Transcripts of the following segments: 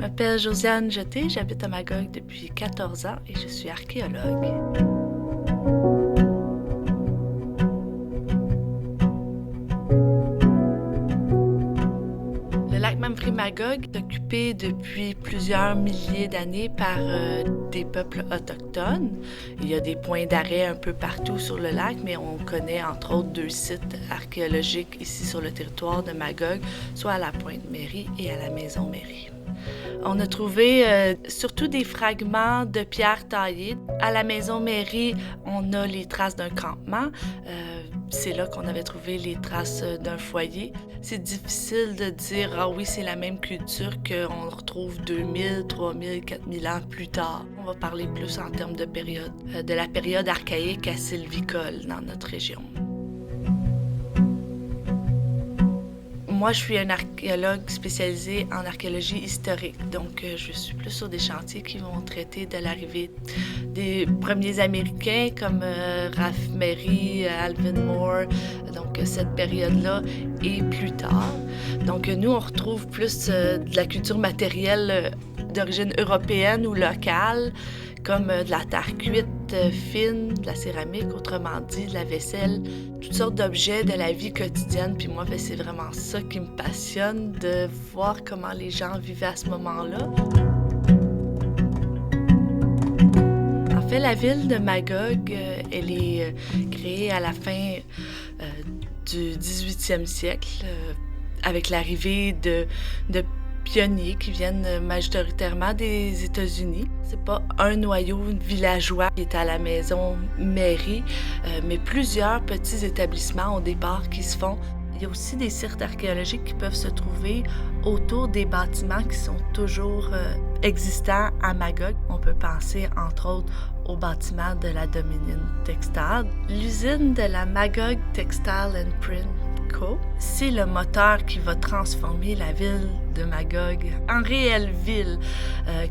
m'appelle Josiane Jeté, j'habite à Magog depuis 14 ans et je suis archéologue. Le lac Memphremagog est occupé depuis plusieurs milliers d'années par des peuples autochtones. Il y a des points d'arrêt un peu partout sur le lac, mais on connaît entre autres 2 sites archéologiques ici sur le territoire de Magog, soit à la Pointe-Mairie et à la Maison-Mairie. On a trouvé surtout des fragments de pierres taillées. À la Maison-Mairie, on a les traces d'un campement. C'est là qu'on avait trouvé les traces d'un foyer. C'est difficile de dire « Ah oui, c'est la même culture qu'on retrouve 2000, 3000, 4000 ans plus tard ». On va parler plus en termes de période, de la période archaïque à sylvicole dans notre région. Moi, je suis un archéologue spécialisé en archéologie historique, donc je suis plus sur des chantiers qui vont traiter de l'arrivée des premiers Américains comme Ralph Mary, Alvin Moore, donc cette période-là et plus tard. Donc nous, on retrouve plus de la culture matérielle d'origine européenne ou locale, comme de la terre cuite fine, de la céramique, autrement dit, de la vaisselle, toutes sortes d'objets de la vie quotidienne. Puis moi, c'est vraiment ça qui me passionne, de voir comment les gens vivaient à ce moment-là. En fait, la ville de Magog, elle est créée à la fin du 18e siècle, avec l'arrivée de pionniers qui viennent majoritairement des États-Unis. C'est pas un noyau villageois qui est à la Maison-Mairie, mais plusieurs petits établissements au départ qui se font. Il y a aussi des sites archéologiques qui peuvent se trouver autour des bâtiments qui sont toujours existants à Magog. On peut penser, entre autres, au bâtiment de la Dominion Textile. L'usine de la Magog Textile and Print Co. C'est le moteur qui va transformer la ville de Magog en réelle ville,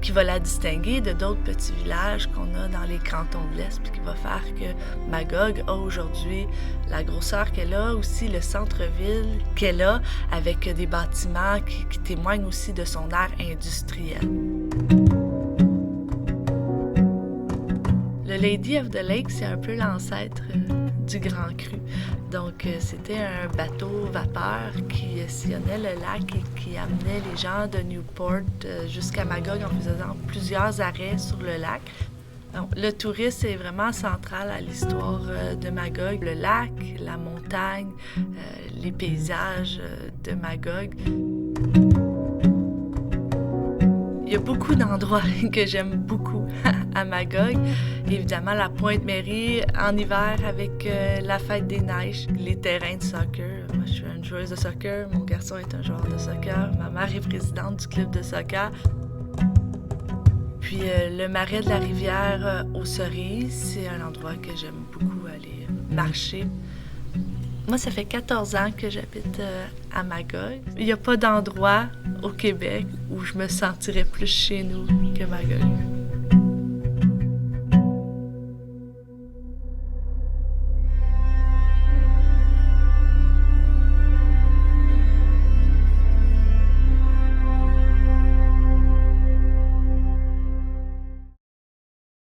qui va la distinguer de d'autres petits villages qu'on a dans les cantons de l'Est, puis qui va faire que Magog a aujourd'hui la grosseur qu'elle a, aussi le centre-ville qu'elle a, avec des bâtiments qui témoignent aussi de son ère industrielle. Le Lady of the Lake, c'est un peu l'ancêtre du Grand Cru. Donc, c'était un bateau vapeur qui sillonnait le lac et qui amenait les gens de Newport jusqu'à Magog en faisant plusieurs arrêts sur le lac. Donc, le tourisme est vraiment central à l'histoire de Magog. Le lac, la montagne, les paysages de Magog. Il y a beaucoup d'endroits que j'aime beaucoup à Magog. Évidemment, la Pointe-Mairie en hiver avec la fête des neiges, les terrains de soccer. Moi, je suis une joueuse de soccer. Mon garçon est un joueur de soccer. Ma mère est présidente du club de soccer. Puis le marais de la rivière aux Cerises, c'est un endroit que j'aime beaucoup aller marcher. Moi, ça fait 14 ans que j'habite à Magog. Il n'y a pas d'endroit au Québec où je me sentirais plus chez nous que Magog.